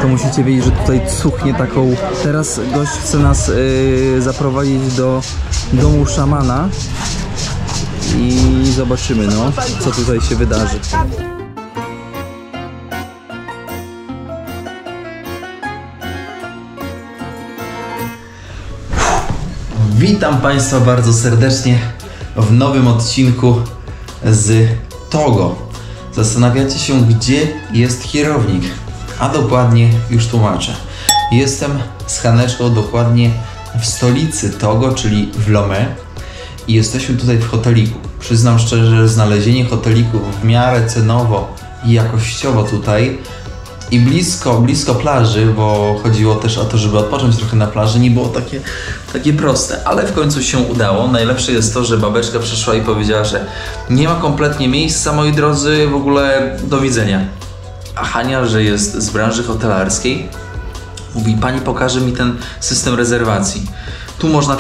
to musicie wiedzieć, że tutaj cuchnie taką... Teraz gość chce nas zaprowadzić do domu szamana i zobaczymy, no, co tutaj się wydarzy. Witam Państwa bardzo serdecznie w nowym odcinku z Togo. Zastanawiacie się, gdzie jest kierownik, a dokładnie już tłumaczę. Jestem z Haneczką dokładnie w stolicy Togo, czyli w Lomé, i jesteśmy tutaj w hoteliku. Przyznam szczerze, że znalezienie hoteliku w miarę cenowo i jakościowo tutaj i blisko plaży, bo chodziło też o to, żeby odpocząć trochę na plaży, nie było takie proste, ale w końcu się udało. Najlepsze jest to, że babeczka przyszła i powiedziała, że nie ma kompletnie miejsca, moi drodzy, w ogóle do widzenia. A Hania, że jest z branży hotelarskiej, mówi: pani pokaże mi ten system rezerwacji. Tu można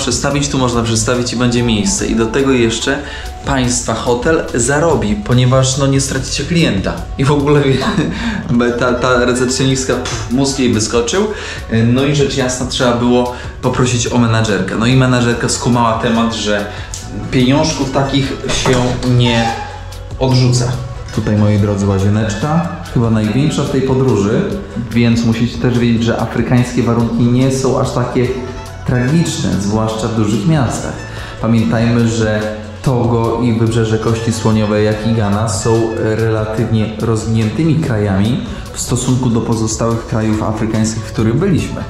przestawić i będzie miejsce. I do tego jeszcze Państwa hotel zarobi, ponieważ no nie stracicie klienta. I w ogóle ta recepcjonistka, mózg jej wyskoczył. No i rzecz jasna trzeba było poprosić o menadżerkę. No i menadżerka skumała temat, że pieniążków takich się nie odrzuca. Tutaj, moi drodzy, łazieneczka, chyba największa w tej podróży, więc musicie też wiedzieć, że afrykańskie warunki nie są aż takie tragiczne, zwłaszcza w dużych miastach. Pamiętajmy, że Togo i Wybrzeże Kości Słoniowej, jak i Gana są relatywnie rozwiniętymi krajami w stosunku do pozostałych krajów afrykańskich, w których byliśmy,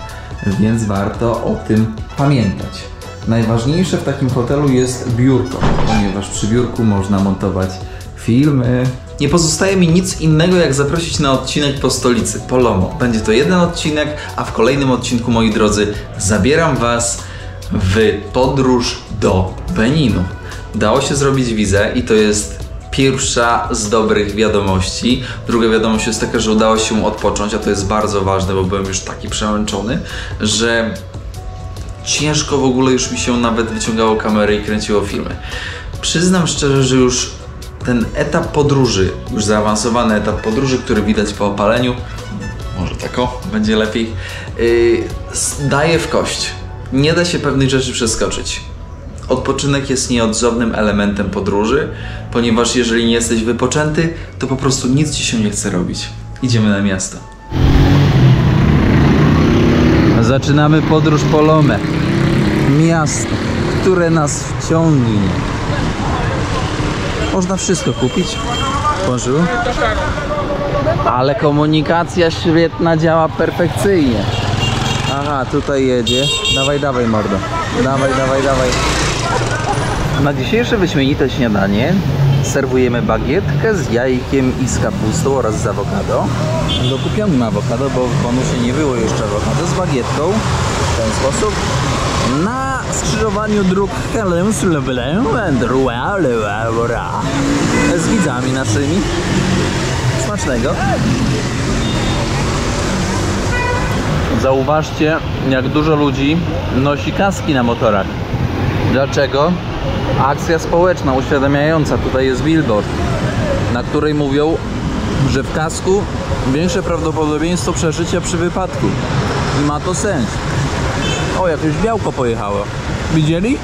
więc warto o tym pamiętać. Najważniejsze w takim hotelu jest biurko, ponieważ przy biurku można montować filmy. Nie pozostaje mi nic innego, jak zaprosić na odcinek po stolicy, po Lomo. Będzie to jeden odcinek, a w kolejnym odcinku, moi drodzy, zabieram Was w podróż do Beninu. Dało się zrobić wizę i to jest pierwsza z dobrych wiadomości. Druga wiadomość jest taka, że udało się odpocząć, a to jest bardzo ważne, bo byłem już taki przemęczony, że ciężko w ogóle już mi się nawet wyciągało kamerę i kręciło filmy. Przyznam szczerze, że już ten etap podróży, już zaawansowany etap podróży, który widać po opaleniu, może tak o, będzie lepiej, daje w kość. Nie da się pewnych rzeczy przeskoczyć. Odpoczynek jest nieodzownym elementem podróży, ponieważ jeżeli nie jesteś wypoczęty, to po prostu nic ci się nie chce robić. Idziemy na miasto. Zaczynamy podróż po Lomé. Miasto, które nas wciągnie. Można wszystko kupić. Bonjour. Ale komunikacja świetna, działa perfekcyjnie. Aha, tutaj jedzie. Dawaj, mordo. Dawaj. Na dzisiejsze wyśmienite śniadanie serwujemy bagietkę z jajkiem i z kapustą oraz z awokado. Dokupionym awokado, bo w bonusie nie było jeszcze awokado, z bagietką. W ten sposób. Na skrzyżowaniu dróg z widzami naszymi. Smacznego. Zauważcie, jak dużo ludzi nosi kaski na motorach. Dlaczego? Akcja społeczna uświadamiająca. Tutaj jest billboard, na której mówią, że w kasku większe prawdopodobieństwo przeżycia przy wypadku. I ma to sens. O, jakieś białko pojechało. Widzieli?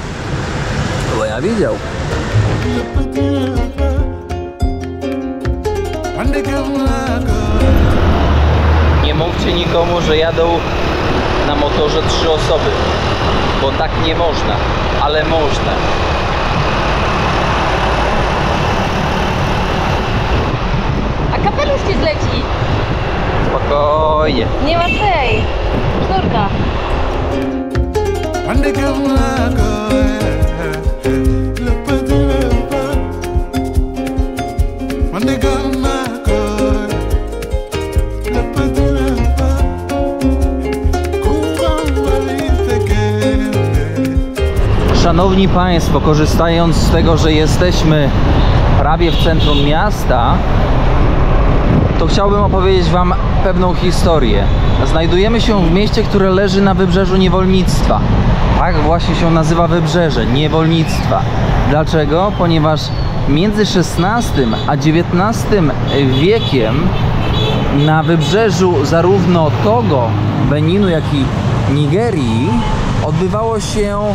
Bo ja widział. Nie mówcie nikomu, że jadą na motorze 3 osoby, bo tak nie można, ale można. A kapelusz ci zleci. Spokojnie. Nie ma tej sznurka. Szanowni Państwo, korzystając z tego, że jesteśmy prawie w centrum miasta, to chciałbym opowiedzieć Wam pewną historię. Znajdujemy się w mieście, które leży na wybrzeżu niewolnictwa. Tak właśnie się nazywa wybrzeże niewolnictwa. Dlaczego? Ponieważ między XVI a XIX wiekiem na wybrzeżu zarówno Togo, Beninu, jak i Nigerii odbywało się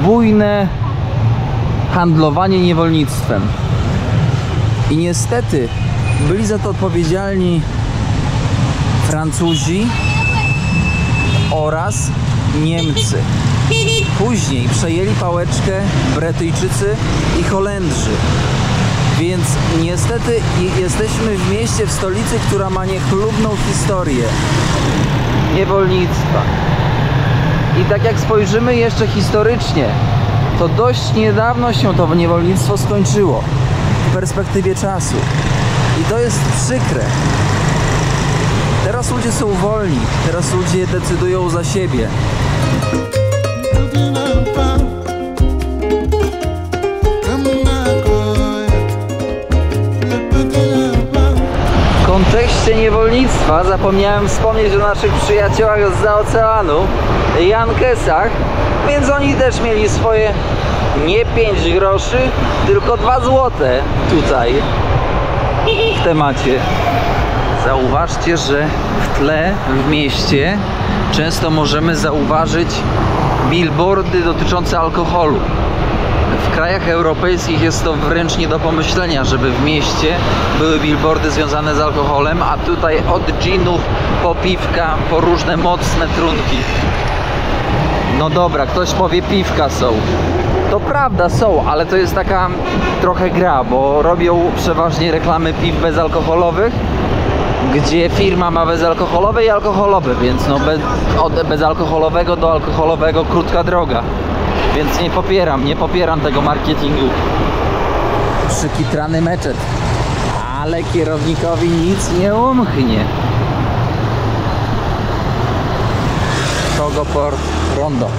bujne handlowanie niewolnictwem. I niestety byli za to odpowiedzialni Francuzi oraz Niemcy. Później przejęli pałeczkę Brytyjczycy i Holendrzy. Więc niestety jesteśmy w mieście, w stolicy, która ma niechlubną historię niewolnictwa. I tak jak spojrzymy jeszcze historycznie, to dość niedawno się to niewolnictwo skończyło w perspektywie czasu. I to jest przykre. Teraz ludzie są wolni, teraz ludzie decydują za siebie. W kontekście niewolnictwa zapomniałem wspomnieć o naszych przyjaciołach zza oceanu, Jankesach, więc oni też mieli swoje nie 5 groszy, tylko 2 złote tutaj w temacie. Zauważcie, że w tle, w mieście często możemy zauważyć billboardy dotyczące alkoholu. W krajach europejskich jest to wręcz nie do pomyślenia, żeby w mieście były billboardy związane z alkoholem, a tutaj od ginów po piwka, po różne mocne trunki. No dobra, ktoś powie, piwka są. To prawda, są, ale to jest taka trochę gra, bo robią przeważnie reklamy piw bezalkoholowych, gdzie firma ma bezalkoholowe i alkoholowe, więc no od bezalkoholowego do alkoholowego krótka droga. Więc nie popieram tego marketingu. Przykitrany meczet, ale kierownikowi nic nie umknie. Togo Port Rondo.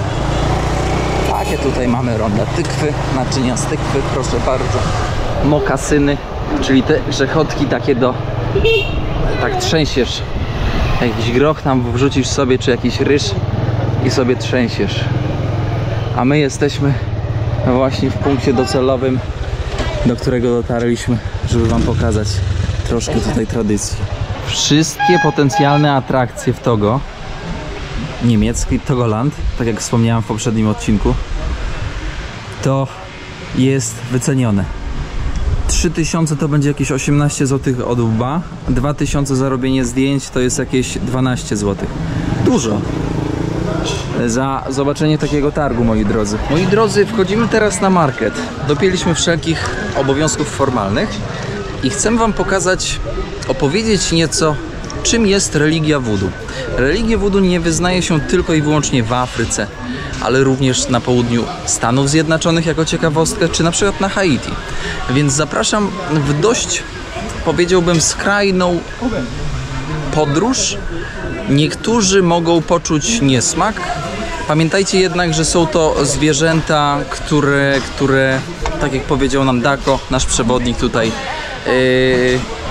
Takie tutaj mamy ronda tykwy, naczynia z tykwy, proszę bardzo. Mokasyny, czyli te grzechotki takie do... Tak trzęsiesz. Jakiś groch tam wrzucisz sobie, czy jakiś ryż i sobie trzęsiesz. A my jesteśmy właśnie w punkcie docelowym, do którego dotarliśmy, żeby wam pokazać troszkę tutaj tradycji. Wszystkie potencjalne atrakcje w Togo, niemiecki Togoland, tak jak wspomniałem w poprzednim odcinku, to jest wycenione. 3000 to będzie jakieś 18 zł od łba, 2000 za robienie zdjęć to jest jakieś 12 zł. Dużo za zobaczenie takiego targu, moi drodzy. Moi drodzy, wchodzimy teraz na market. Dopięliśmy wszelkich obowiązków formalnych i chcę wam opowiedzieć nieco, czym jest religia wudu. Religia wudu nie wyznaje się tylko i wyłącznie w Afryce, ale również na południu Stanów Zjednoczonych jako ciekawostkę, czy na przykład na Haiti. Więc zapraszam w dość, powiedziałbym, skrajną podróż. Niektórzy mogą poczuć niesmak. Pamiętajcie jednak, że są to zwierzęta, które tak jak powiedział nam Dako, nasz przewodnik tutaj,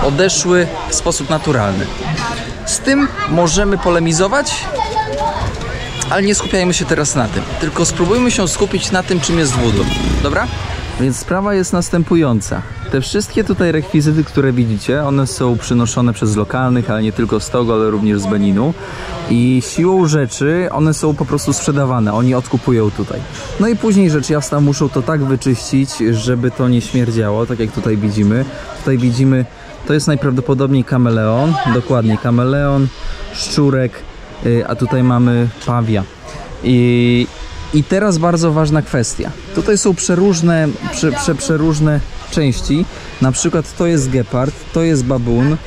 odeszły w sposób naturalny. Z tym możemy polemizować, ale nie skupiajmy się teraz na tym, tylko spróbujmy się skupić na tym, czym jest wudu. Dobra? Więc sprawa jest następująca. Te wszystkie tutaj rekwizyty, które widzicie, one są przynoszone przez lokalnych, ale nie tylko z Togo, ale również z Beninu. I siłą rzeczy one są po prostu sprzedawane, oni odkupują tutaj. No i później rzecz jasna muszą to tak wyczyścić, żeby to nie śmierdziało, tak jak tutaj widzimy. Tutaj widzimy, to jest najprawdopodobniej kameleon, dokładnie kameleon, szczurek, a tutaj mamy pawia. I teraz bardzo ważna kwestia. Tutaj są przeróżne części. Na przykład to jest gepard, to jest babun,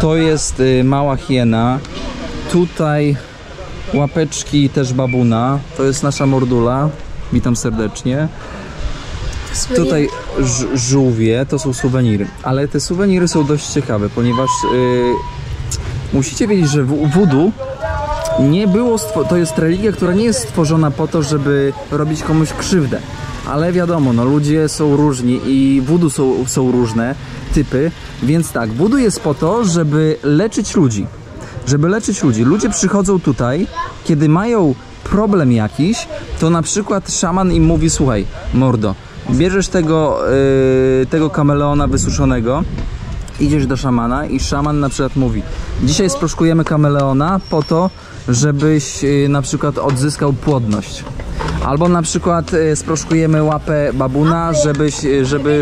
to jest mała hiena. Tutaj łapeczki też babuna. To jest nasza mordula. Witam serdecznie. Tutaj żółwie, to są suweniry. Ale te suweniry są dość ciekawe, ponieważ musicie wiedzieć, że wudu nie było, to jest religia, która nie jest stworzona po to, żeby robić komuś krzywdę. Ale wiadomo, no ludzie są różni i wudu są różne typy. Więc tak, wudu jest po to, żeby leczyć ludzi. Ludzie przychodzą tutaj, kiedy mają problem jakiś, to na przykład szaman im mówi: słuchaj, mordo, bierzesz tego kameleona wysuszonego idziesz do szamana i szaman na przykład mówi: dzisiaj sproszkujemy kameleona po to, żebyś na przykład odzyskał płodność. Albo na przykład sproszkujemy łapę babuna,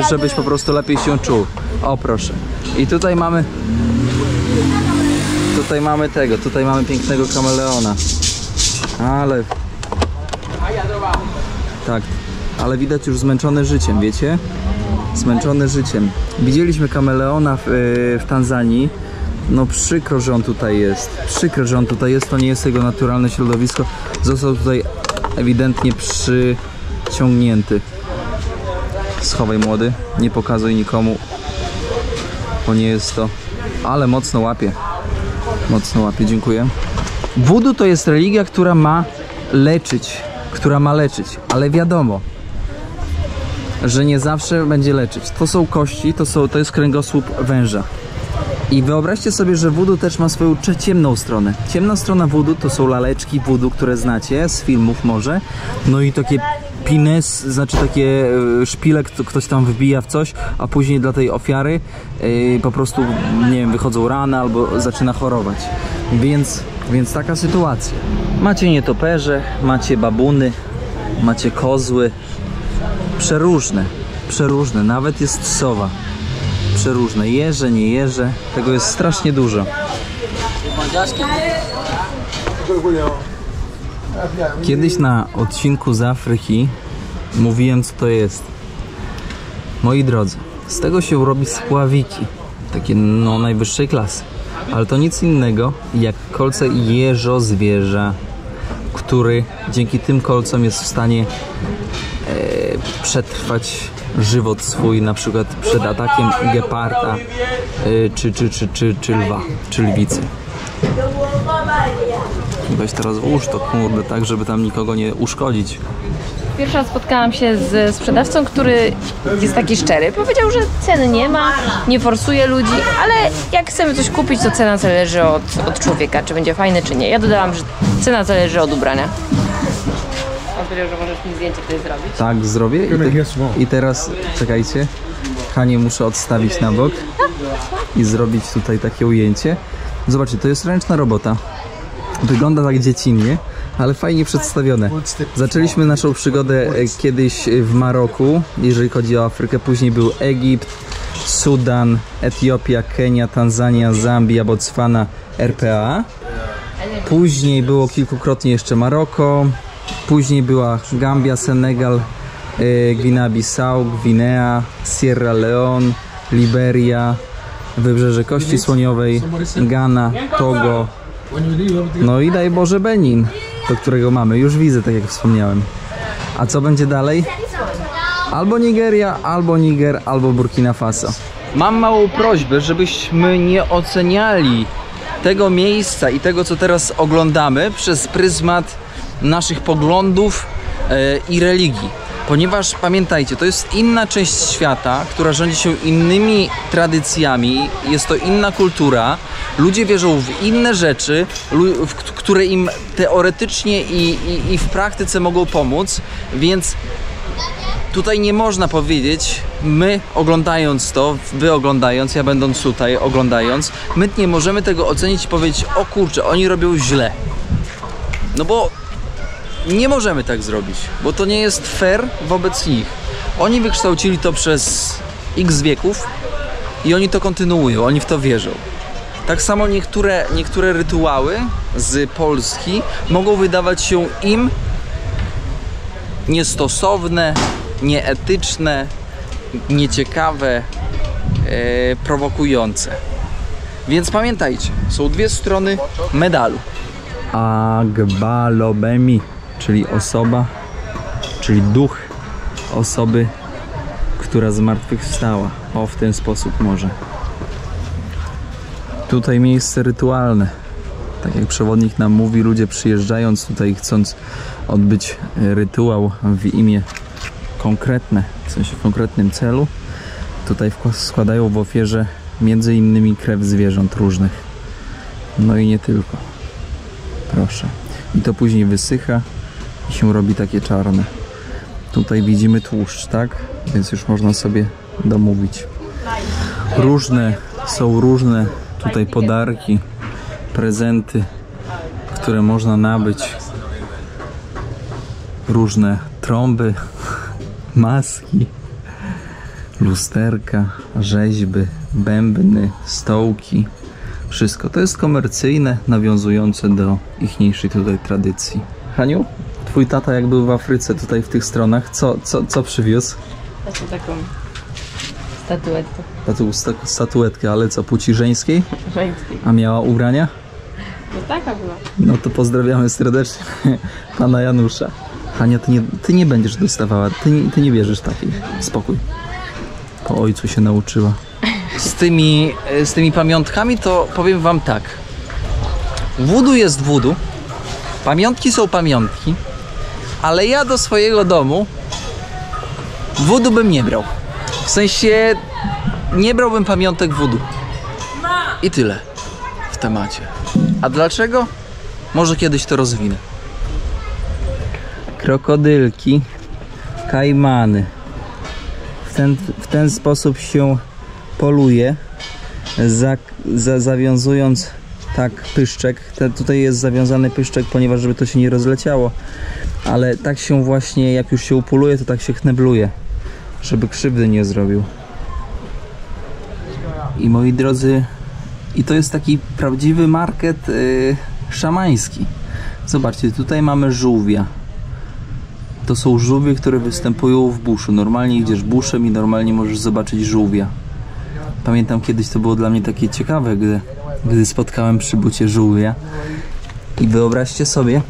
żebyś po prostu lepiej się czuł. O proszę. I tutaj mamy tutaj mamy pięknego kameleona. Ale tak, ale widać już zmęczony życiem, wiecie? Zmęczony życiem. Widzieliśmy kameleona w Tanzanii. No przykro, że on tutaj jest. Przykro, że on tutaj jest. To nie jest jego naturalne środowisko. Został tutaj ewidentnie przyciągnięty. Schowaj, młody. Nie pokazuj nikomu, bo nie jest to. Ale mocno łapie. Mocno łapie, dziękuję. Voodoo to jest religia, która ma leczyć. Ale wiadomo, że nie zawsze będzie leczyć. To są kości, to jest kręgosłup węża. I wyobraźcie sobie, że voodoo też ma swoją ciemną stronę. Ciemna strona voodoo to są laleczki voodoo, które znacie z filmów może. No i takie pines, znaczy takie szpile, ktoś tam wbija w coś, a później dla tej ofiary po prostu, nie wiem, wychodzą rany albo zaczyna chorować. Więc taka sytuacja. Macie nietoperze, macie babuny, macie kozły. Przeróżne, nawet jest sowa. Przeróżne, jeże, nie jeże, tego jest strasznie dużo. Kiedyś na odcinku z Afryki mówiłem, co to jest. Moi drodzy, z tego się robi spławiki, takie no najwyższej klasy. Ale to nic innego jak kolce jeżozwierza, który dzięki tym kolcom jest w stanie przetrwać żywot swój, na przykład przed atakiem geparda czy lwa, czy lwicy. Weź teraz włóż to, kurde, tak, żeby tam nikogo nie uszkodzić. Pierwszy raz spotkałam się z sprzedawcą, który jest taki szczery. Powiedział, że ceny nie ma, nie forsuje ludzi, ale jak chcemy coś kupić, to cena zależy od człowieka, czy będzie fajne, czy nie. Ja dodałam, że cena zależy od ubrania. On powiedział, że możesz mi zdjęcie tutaj zrobić. Tak, zrobię. I teraz, czekajcie, Hanie muszę odstawić na bok i zrobić tutaj takie ujęcie. Zobaczcie, to jest ręczna robota. Wygląda tak dziecinnie, ale fajnie przedstawione. Zaczęliśmy naszą przygodę kiedyś w Maroku, jeżeli chodzi o Afrykę. Później był Egipt, Sudan, Etiopia, Kenia, Tanzania, Zambia, Botswana, RPA. Później było kilkukrotnie jeszcze Maroko. Później była Gambia, Senegal, Gwinea-Bissau, Gwinea, Sierra Leone, Liberia, Wybrzeże Kości Słoniowej, Ghana, Togo. No i daj Boże Benin, do którego mamy. Już widzę, tak jak wspomniałem. A co będzie dalej? Albo Nigeria, albo Niger, albo Burkina Faso. Mam małą prośbę, żebyśmy nie oceniali tego miejsca i tego, co teraz oglądamy, przez pryzmat naszych poglądów i religii. Ponieważ pamiętajcie, to jest inna część świata, która rządzi się innymi tradycjami, jest to inna kultura, ludzie wierzą w inne rzeczy, które im teoretycznie i w praktyce mogą pomóc, więc tutaj nie można powiedzieć, my oglądając to, wy oglądając, ja będąc tutaj oglądając, my nie możemy tego ocenić i powiedzieć: o kurczę, oni robią źle. No bo nie możemy tak zrobić, bo to nie jest fair wobec nich. Oni wykształcili to przez x wieków i oni to kontynuują, oni w to wierzą. Tak samo niektóre rytuały z Polski mogą wydawać się im niestosowne, nieetyczne, nieciekawe, prowokujące. Więc pamiętajcie, są dwie strony medalu. Agbalobemi, czyli osoba, czyli duch osoby, która zmartwychwstała. O, w ten sposób może. Tutaj miejsce rytualne. Tak jak przewodnik nam mówi, ludzie przyjeżdżając tutaj, chcąc odbyć rytuał w imię konkretne, w sensie w konkretnym celu, tutaj składają w ofierze między innymi krew zwierząt różnych. No i nie tylko. Proszę. I to później wysycha i się robi takie czarne. Tutaj widzimy tłuszcz, tak? Więc już można sobie domówić. Są różne tutaj podarki, prezenty, które można nabyć. Różne trąby, maski, lusterka, rzeźby, bębny, stołki. Wszystko to jest komercyjne, nawiązujące do ichniejszej tutaj tradycji. Haniu, twój tata jak był w Afryce, tutaj w tych stronach, co przywiózł? Taką statuetkę. Statuetkę, ale co, płci żeńskiej? Żeńskiej. A miała ubrania? No taka była. No to pozdrawiamy serdecznie pana Janusza. Hania, ty nie będziesz dostawała, ty nie bierzesz takiej. Spokój. Po ojcu się nauczyła. Z tymi pamiątkami to powiem wam tak. Wudu jest wudu. Pamiątki są pamiątki. Ale ja do swojego domu wudu bym nie brał. W sensie nie brałbym pamiątek wudu. I tyle w temacie. A dlaczego? Może kiedyś to rozwinę. Krokodylki, kajmany. W ten sposób się poluje, zawiązując tak pyszczek. Tutaj jest zawiązany pyszczek, ponieważ żeby to się nie rozleciało, ale tak się właśnie, jak już się upoluje, to tak się knebluje, żeby krzywdy nie zrobił. I moi drodzy, i to jest taki prawdziwy market szamański. Zobaczcie, tutaj mamy żółwia. To są żółwie, które występują w buszu. Normalnie idziesz buszem i normalnie możesz zobaczyć żółwia. Pamiętam kiedyś to było dla mnie takie ciekawe, gdy spotkałem przy bucie żółwia. I wyobraźcie sobie,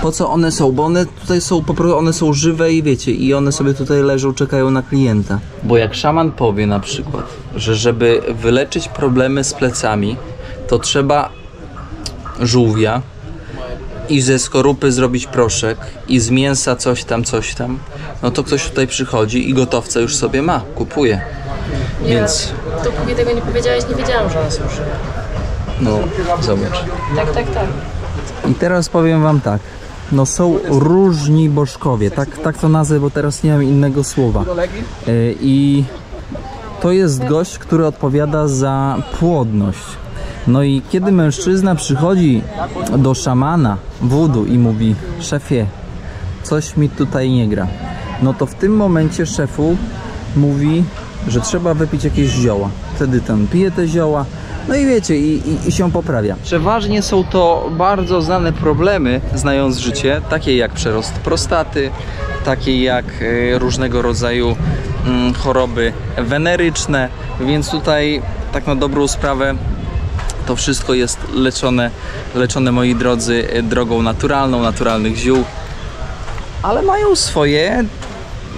po co one są, bo one tutaj są, one są żywe i wiecie, i one sobie tutaj leżą, czekają na klienta. Bo jak szaman powie na przykład, że żeby wyleczyć problemy z plecami, to trzeba żółwia i ze skorupy zrobić proszek i z mięsa coś tam, no to ktoś tutaj przychodzi i gotowca już sobie ma, kupuje. Więc dopóki tego nie powiedziałeś, nie wiedziałam, że one są żywe. no, zobacz. Tak. I teraz powiem wam tak. No są różni bożkowie, tak to nazwę, bo teraz nie mam innego słowa. I to jest gość, który odpowiada za płodność. No i kiedy mężczyzna przychodzi do szamana wudu i mówi: szefie, coś mi tutaj nie gra, no to w tym momencie szefu mówi, że trzeba wypić jakieś zioła. Wtedy ten pije te zioła, no i wiecie, i się poprawia. Przeważnie są to bardzo znane problemy, znając życie, takie jak przerost prostaty, takie jak różnego rodzaju choroby weneryczne, więc tutaj tak na dobrą sprawę to wszystko jest leczone, moi drodzy, drogą naturalną, naturalnych ziół, ale mają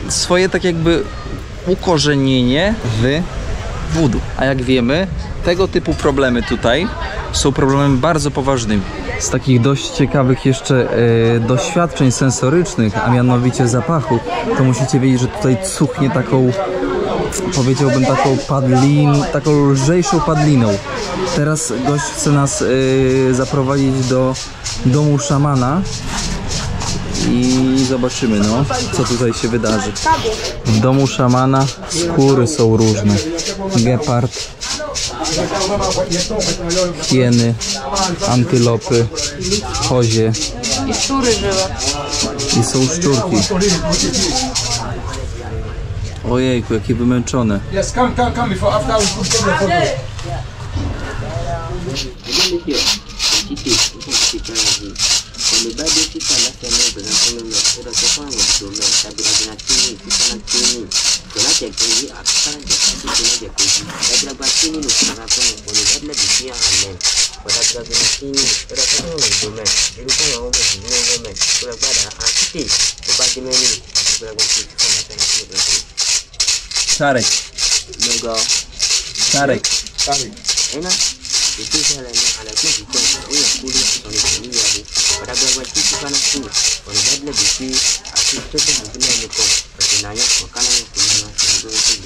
swoje tak jakby ukorzenienie w wudu. A jak wiemy, tego typu problemy tutaj są problemami bardzo poważnymi. Z takich dość ciekawych jeszcze doświadczeń sensorycznych, a mianowicie zapachu, to musicie wiedzieć, że tutaj cuchnie taką, powiedziałbym, taką lżejszą padliną. Teraz gość chce nas zaprowadzić do domu szamana i zobaczymy, no, co tutaj się wydarzy. W domu szamana skóry są różne. Gepard, hieny, antylopy, kozie. I szczury żywe. I są szczurki. Ojejku, jakie wymęczone. Czarek. Czarek.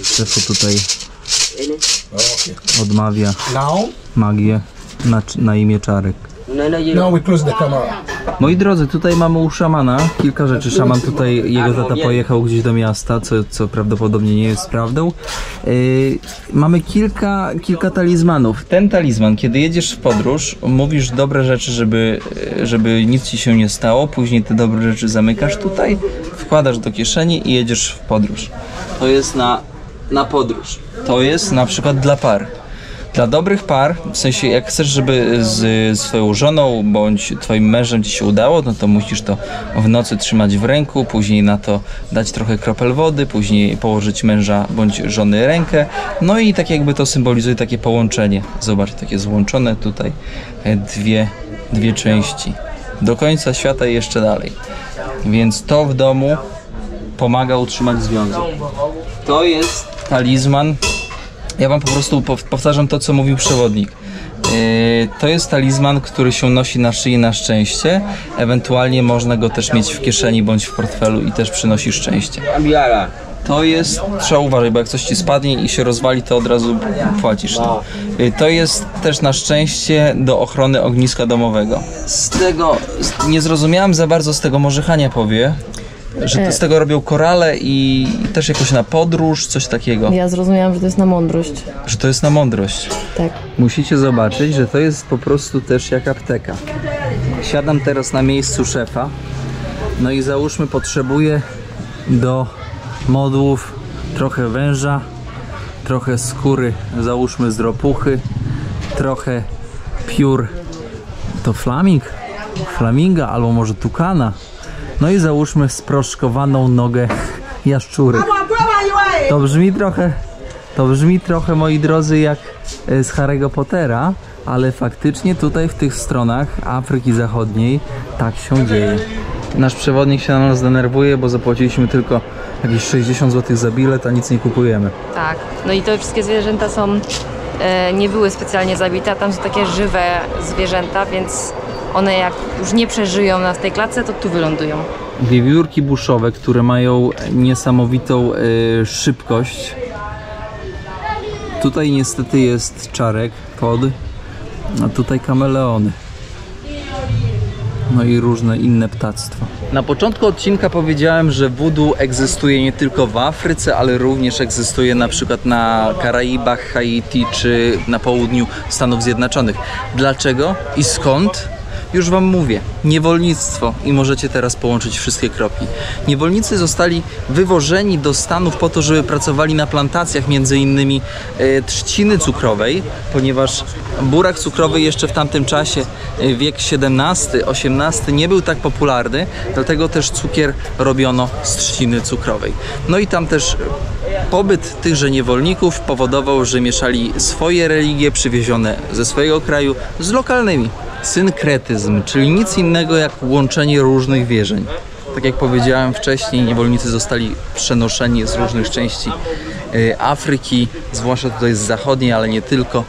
Szefu tutaj odmawia magię na imię Czarek. Now we close the camera. Moi drodzy, tutaj mamy u szamana kilka rzeczy. Szaman tutaj, jego tata pojechał gdzieś do miasta, co prawdopodobnie nie jest prawdą. Mamy kilka talizmanów. Ten talizman, kiedy jedziesz w podróż, mówisz dobre rzeczy, żeby nic ci się nie stało, później te dobre rzeczy zamykasz tutaj, wkładasz do kieszeni i jedziesz w podróż. To jest na podróż. To jest na przykład dla par. Dla dobrych par, w sensie jak chcesz, żeby z swoją żoną bądź twoim mężem ci się udało, no to musisz to w nocy trzymać w ręku, później na to dać trochę kropel wody, później położyć męża bądź żony rękę, no i tak jakby to symbolizuje takie połączenie. Zobacz, takie złączone tutaj dwie części. Do końca świata i jeszcze dalej. Więc to w domu pomaga utrzymać związek. To jest talizman. Ja wam po prostu powtarzam to, co mówił przewodnik. To jest talizman, który się nosi na szyi na szczęście. Ewentualnie można go też mieć w kieszeni bądź w portfelu i też przynosi szczęście. To jest, trzeba uważać, bo jak coś ci spadnie i się rozwali, to od razu płacisz. To jest też na szczęście do ochrony ogniska domowego. Z tego nie zrozumiałem za bardzo, z tego może Hania powie, że z tego robią korale i też jakoś na podróż, coś takiego. Ja zrozumiałam, że to jest na mądrość. Że to jest na mądrość. Tak. Musicie zobaczyć, że to jest po prostu też jak apteka. Siadam teraz na miejscu szefa. No i załóżmy, potrzebuję do modłów trochę węża, trochę skóry, załóżmy z ropuchy, trochę piór, to flaminga albo może tukana. No i załóżmy sproszkowaną nogę jaszczury. To brzmi trochę, moi drodzy, jak z Harry'ego Pottera, ale faktycznie tutaj w tych stronach Afryki Zachodniej tak się dzieje. Nasz przewodnik się na nas denerwuje, bo zapłaciliśmy tylko jakieś 60 zł za bilet, a nic nie kupujemy. Tak, no i te wszystkie zwierzęta są, nie były specjalnie zabite, a tam są takie żywe zwierzęta, więc one jak już nie przeżyją w tej klatce, to tu wylądują. Wiewiórki buszowe, które mają niesamowitą szybkość. Tutaj niestety jest czarek, pod, a tutaj kameleony. No i różne inne ptactwo. Na początku odcinka powiedziałem, że voodoo egzystuje nie tylko w Afryce, ale również egzystuje na przykład na Karaibach, Haiti czy na południu Stanów Zjednoczonych. Dlaczego i skąd? Już wam mówię, niewolnictwo i możecie teraz połączyć wszystkie kropki. Niewolnicy zostali wywożeni do Stanów po to, żeby pracowali na plantacjach między innymi trzciny cukrowej, ponieważ burak cukrowy jeszcze w tamtym czasie, wiek XVII, XVIII nie był tak popularny, dlatego też cukier robiono z trzciny cukrowej. No i tam też pobyt tychże niewolników powodował, że mieszali swoje religie przywiezione ze swojego kraju z lokalnymi. Synkretyzm, czyli nic innego jak łączenie różnych wierzeń. Tak jak powiedziałem wcześniej, niewolnicy zostali przenoszeni z różnych części Afryki, zwłaszcza tutaj z zachodniej, ale nie tylko,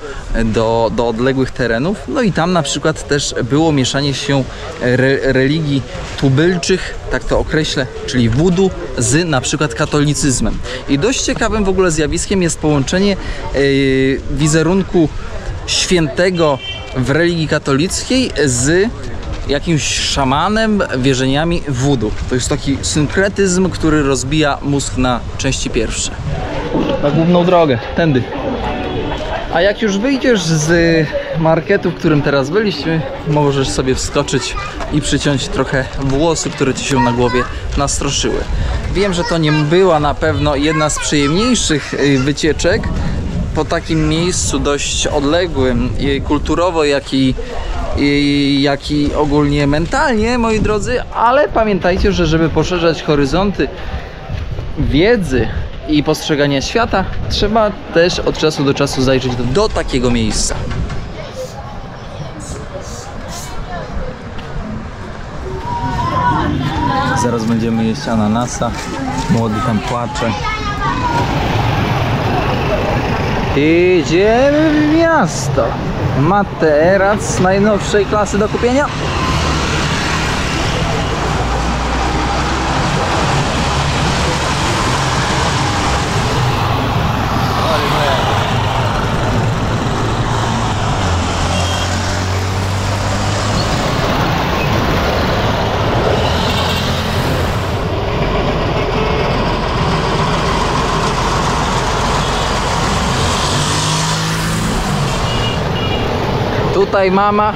do odległych terenów. No i tam na przykład też było mieszanie się religii tubylczych, tak to określę, czyli voodoo, z na przykład katolicyzmem. I dość ciekawym w ogóle zjawiskiem jest połączenie wizerunku świętego w religii katolickiej z jakimś szamanem, wierzeniami voodoo. To jest taki synkretyzm, który rozbija mózg na części pierwsze. Na główną drogę, tędy. A jak już wyjdziesz z marketu, w którym teraz byliśmy, możesz sobie wskoczyć i przyciąć trochę włosy, które ci się na głowie nastroszyły. Wiem, że to nie była na pewno jedna z przyjemniejszych wycieczek po takim miejscu dość odległym, kulturowo, jak i ogólnie mentalnie, moi drodzy, ale pamiętajcie, że żeby poszerzać horyzonty wiedzy i postrzegania świata, trzeba też od czasu do czasu zajrzeć do takiego miejsca. Zaraz będziemy jeść ananasa, młody tam płacze. Idziemy w miasto. Materac z najnowszej klasy do kupienia. tutaj mama,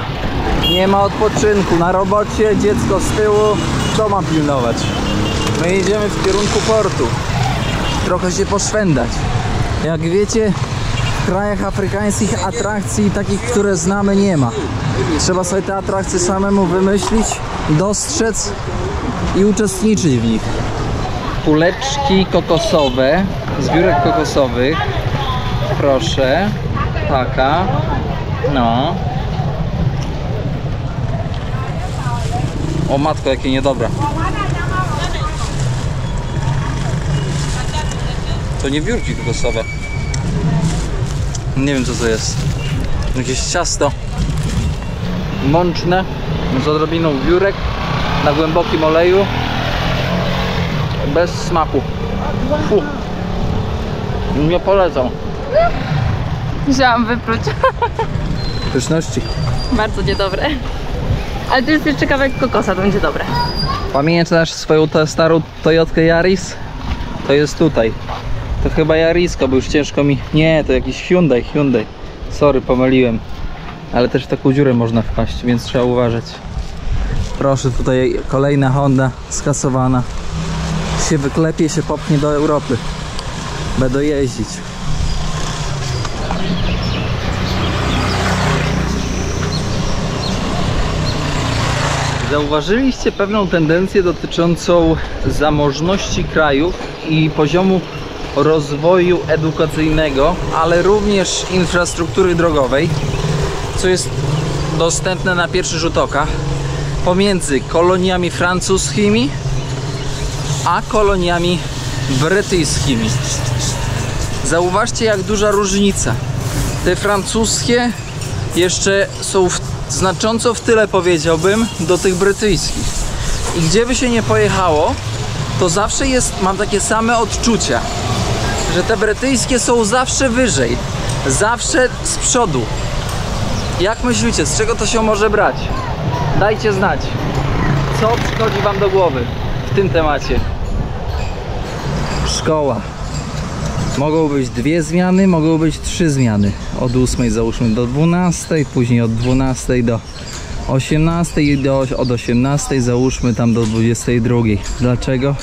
nie ma odpoczynku. Na robocie, dziecko z tyłu, kto ma pilnować? My idziemy w kierunku portu. Trochę się poszwendać. Jak wiecie, w krajach afrykańskich atrakcji takich, które znamy, nie ma. Trzeba sobie te atrakcje samemu wymyślić, dostrzec i uczestniczyć w nich. Kuleczki kokosowe, z biurek kokosowych. Proszę. Taka. No. O matko, jakie niedobre. To nie biurki kokosowe. Nie wiem, co to jest. Jakieś ciasto mączne z odrobiną biurek na głębokim oleju. Bez smaku. Fu. Nie polecam. Musiałam wypluć. Pyszności. Bardzo niedobre. Ale to jest jeszcze kawałek kokosa, to będzie dobre. Pamiętasz swoją starą Toyotkę Yaris? To jest tutaj. To chyba Yarisko, bo już ciężko mi... Nie, to jakiś Hyundai. Sorry, pomyliłem. Ale też w taką dziurę można wpaść, więc trzeba uważać. Proszę, tutaj kolejna Honda skasowana. Się wyklepie, się popchnie do Europy. Będę jeździć. Zauważyliście pewną tendencję dotyczącą zamożności krajów i poziomu rozwoju edukacyjnego, ale również infrastruktury drogowej, co jest dostępne na pierwszy rzut oka, pomiędzy koloniami francuskimi a koloniami brytyjskimi. Zauważcie, jak duża różnica. Te francuskie jeszcze są znacząco w tyle, powiedziałbym, do tych brytyjskich. I gdzie by się nie pojechało, to zawsze jest, mam takie same odczucia, że te brytyjskie są zawsze wyżej, zawsze z przodu. Jak myślicie, z czego to się może brać? Dajcie znać, co przychodzi wam do głowy w tym temacie. Szkoła. Mogą być 2 zmiany, mogą być 3 zmiany. Od 8 załóżmy do 12, później od 12 do 18 i od 18 załóżmy tam do 22. Dlaczego?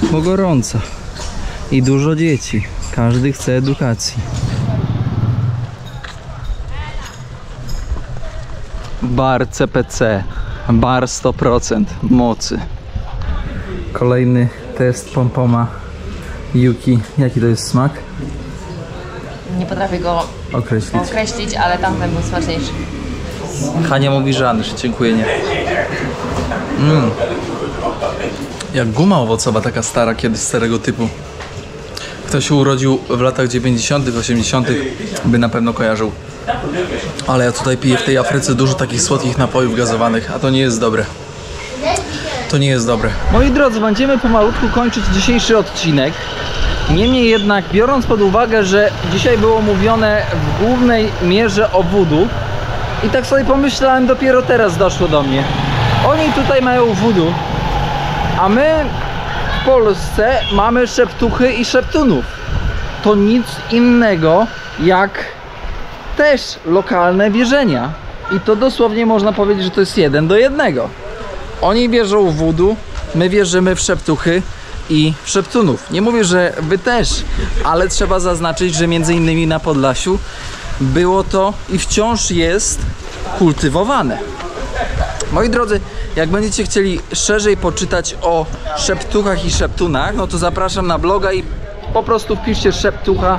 Bo gorąco i dużo dzieci. Każdy chce edukacji. Bar CPC. Bar 100% mocy. Kolejny test pompoma Yuki. Jaki to jest smak? Nie potrafię go określić, ale tamten był smaczniejszy. Hania mówi, że Anysz, dziękuję, nie. Jak guma owocowa, taka stara, kiedyś starego typu. Kto się urodził w latach 90., 80., by na pewno kojarzył. Ale ja tutaj piję w tej Afryce dużo takich słodkich napojów gazowanych, a to nie jest dobre. To nie jest dobre. Moi drodzy, będziemy pomalutku kończyć dzisiejszy odcinek. Niemniej jednak, biorąc pod uwagę, że dzisiaj było mówione w głównej mierze o voodoo, i tak sobie pomyślałem, dopiero teraz doszło do mnie. Oni tutaj mają voodoo, a my w Polsce mamy szeptuchy i szeptunów. To nic innego jak też lokalne wierzenia. I to dosłownie można powiedzieć, że to jest 1 do 1. Oni wierzą w voodoo, my wierzymy w szeptuchy i w szeptunów. Nie mówię, że wy też, ale trzeba zaznaczyć, że między innymi na Podlasiu było to i wciąż jest kultywowane. Moi drodzy, jak będziecie chcieli szerzej poczytać o szeptuchach i szeptunach, no to zapraszam na bloga i po prostu wpiszcie szeptucha,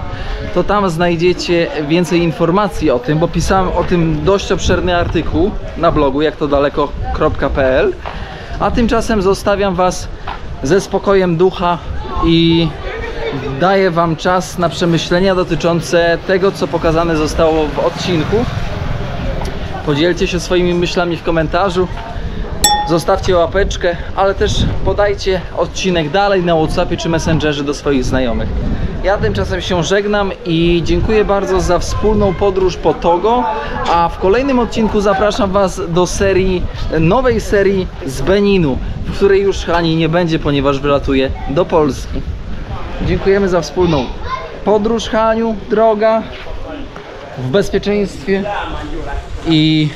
to tam znajdziecie więcej informacji o tym, bo pisałem o tym dość obszerny artykuł na blogu jaktodaleko.pl. A tymczasem zostawiam was ze spokojem ducha i daję wam czas na przemyślenia dotyczące tego, co pokazane zostało w odcinku. Podzielcie się swoimi myślami w komentarzu, zostawcie łapeczkę, ale też podajcie odcinek dalej na WhatsAppie czy Messengerze do swoich znajomych. Ja tymczasem się żegnam i dziękuję bardzo za wspólną podróż po Togo, a w kolejnym odcinku zapraszam was do nowej serii z Beninu, w której już Hani nie będzie, ponieważ wylatuje do Polski. Dziękujemy za wspólną podróż, Haniu, droga, w bezpieczeństwie i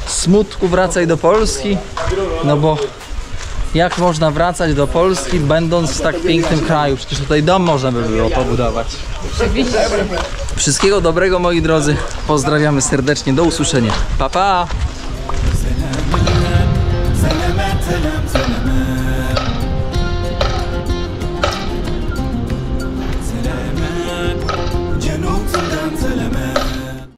smutku wracaj do Polski, no bo jak można wracać do Polski, będąc w tak pięknym kraju? Przecież tutaj dom można by było pobudować. Wszystkiego dobrego, moi drodzy. Pozdrawiamy serdecznie. Do usłyszenia. Pa, pa!